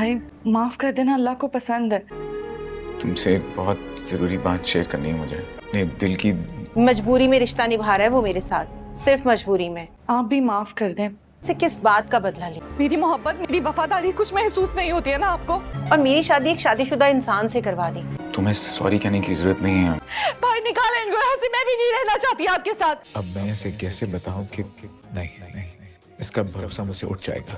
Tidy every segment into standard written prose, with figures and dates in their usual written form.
भाई माफ कर देना, अल्लाह को पसंद है। तुमसे एक बहुत जरूरी बात शेयर करनी है मुझे, अपने दिल की। मजबूरी में रिश्ता निभा रहा है वो मेरे साथ, सिर्फ मजबूरी में। आप भी माफ कर दें। से किस बात का बदला ले? मेरी मोहब्बत, मेरी वफादारी कुछ महसूस नहीं होती है ना आपको? और मेरी शादी एक शादीशुदा इंसान से करवा दी। तुम्हें सॉरी कहने की जरूरत नहीं है। भाई निकालें इनको यहाँ से, मैं भी नहीं रहना चाहती आपके साथ। अब मैं इसे कैसे बताऊं कि नहीं, इसका भरोसा मुझसे उठ जाएगा।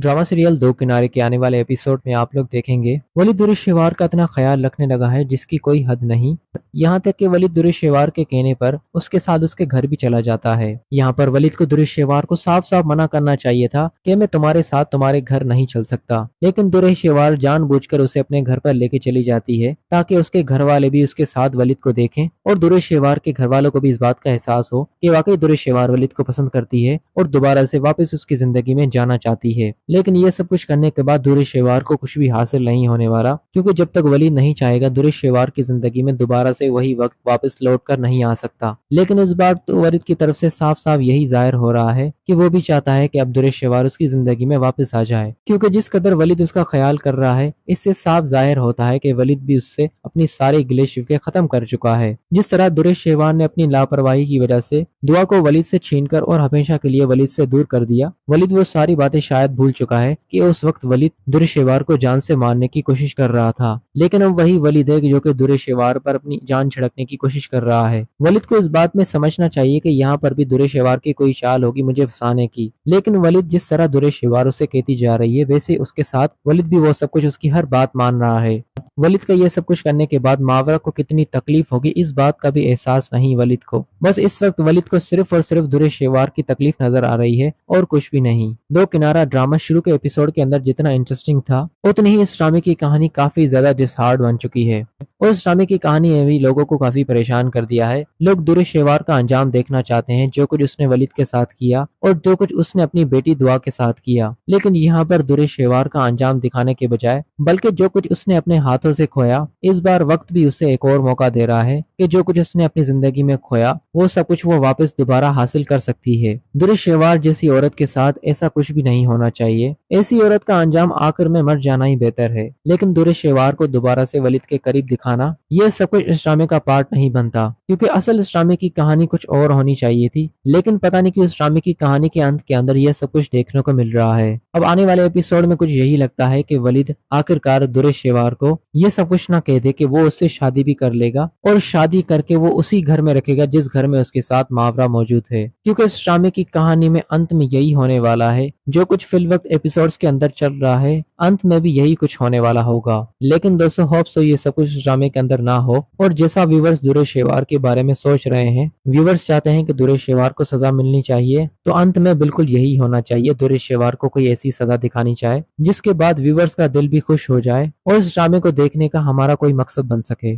ड्रामा सीरियल दो किनारे के आने वाले एपिसोड में आप लोग देखेंगे वलीद दुरुशेवार का इतना ख्याल रखने लगा है जिसकी कोई हद नहीं। यहाँ तक कि वलीद दुरुशेवार के कहने पर उसके साथ उसके घर भी चला जाता है। यहाँ पर वलीद को दुरुशेवार को साफ साफ मना करना चाहिए था कि मैं तुम्हारे साथ तुम्हारे घर नहीं चल सकता, लेकिन दुरुशेवार जानबूझकर उसे अपने घर पर लेके चली जाती है ताकि उसके घर वाले भी उसके साथ वलीद को देखें और दुरुशेवार के घर वालों को भी इस बात का एहसास हो कि वाकई दुरुशेवार वलीद को पसंद करती है और दोबारा से वापस उसकी जिंदगी में जाना चाहती है। लेकिन ये सब कुछ करने के बाद दुरुशेवार को कुछ भी हासिल नहीं होने वाला, क्योंकि जब तक वलीद नहीं चाहेगा दुरुशेवार की जिंदगी में दोबारा से वही वक्त वापस लौट कर नहीं आ सकता। लेकिन इस बार तो वलीद की तरफ से साफ साफ यही जाहिर हो रहा है कि वो भी चाहता है कि अब दुरुशेवार उसकी जिंदगी में वापस आ जाए, क्योंकि जिस कदर वलीद उसका ख्याल कर रहा है इससे साफ जाहिर होता है कि वलीद भी उससे अपनी सारे गिले शिकवे खत्म कर चुका है। जिस तरह दुरुशेवार ने अपनी लापरवाही की वजह से दुआ को वलीद से छीनकर और हमेशा के लिए वलीद से दूर कर दिया, वलीद वो सारी बातें शायद भूल चुका है कि उस वक्त वलीद दुरुशेवार को जान से मारने की कोशिश कर रहा था। लेकिन अब वही वलीद है जो कि दुरुशेवार पर अपनी जान छिड़कने की कोशिश कर रहा है। वलीद को इस बात में समझना चाहिए कि यहाँ पर भी दुरुशेवार की कोई चाल होगी मुझे फंसाने की, लेकिन वलीद जिस तरह दुरुशेवार उसे कहती जा रही है वैसे उसके साथ वलीद भी वो सब कुछ उसकी हर बात मान रहा है। वलीद का ये सब कुछ करने के बाद मावरा को कितनी तकलीफ होगी इस बात का भी एहसास नहीं वलीद को। बस इस वक्त वलीद को सिर्फ और सिर्फ दुरुशेवार की तकलीफ नजर आ रही है और कुछ भी नहीं। दो किनारा ड्रामा शुरू के एपिसोड के अंदर जितना इंटरेस्टिंग था उतनी ही इस ड्रामे की कहानी काफी ज्यादा डिसहार्ड बन चुकी है और इस ड्रामे की कहानी ने भी लोगों को काफी परेशान कर दिया है। लोग दुरुशेवार का अंजाम देखना चाहते हैं, जो कुछ उसने वलीद के साथ किया और जो कुछ उसने अपनी बेटी दुआ के साथ किया। लेकिन यहाँ पर दुरुशेवार का अंजाम दिखाने के बजाय बल्कि जो कुछ उसने अपने हाथों से खोया, इस बार वक्त भी उसे एक और मौका दे रहा है कि जो कुछ उसने अपनी जिंदगी में खोया वो सब कुछ वो वापस दोबारा हासिल कर सकती है। दुरुशेवार जैसी औरत के साथ ऐसा कुछ भी नहीं होना चाहिए। ऐसी औरत का अंजाम आखिर में मर जाना ही बेहतर है। लेकिन दुरुशेवार को दोबारा से वलीद के करीब दिखाना ये सब कुछ इस ड्रामे का पार्ट नहीं बनता, क्योंकि असल इस ड्रामे की कहानी कुछ और होनी चाहिए थी। लेकिन पता नहीं कि उस ड्रामे की कहानी के अंत के अंदर ये सब कुछ देखने को मिल रहा है। अब आने वाले एपिसोड में कुछ यही लगता है कि वलीद आखिरकार दुरुशेवार को ये सब कुछ ना कह दे कि वो उससे शादी भी कर लेगा और शादी करके वो उसी घर में रखेगा जिस घर में उसके साथ मावरा मौजूद है, क्योंकि इस ड्रामे की कहानी में अंत में यही होने वाला है। जो कुछ फिलवक्त एपिसोड्स के अंदर चल रहा है अंत में भी यही कुछ होने वाला होगा। लेकिन दोस्तों होप्स ये सब कुछ इस ड्रामे के अंदर ना हो, और जैसा व्यूवर्स दुरुशेवार के बारे में सोच रहे हैं, व्यूवर्स चाहते हैं कि दुरुशेवार को सजा मिलनी चाहिए, तो अंत में बिल्कुल यही होना चाहिए। दुरुशेवार को कोई ऐसी सजा दिखानी चाहे जिसके बाद व्यूवर्स का दिल भी खुश हो जाए और इस ड्रामे को देखने का हमारा कोई मकसद बन सके।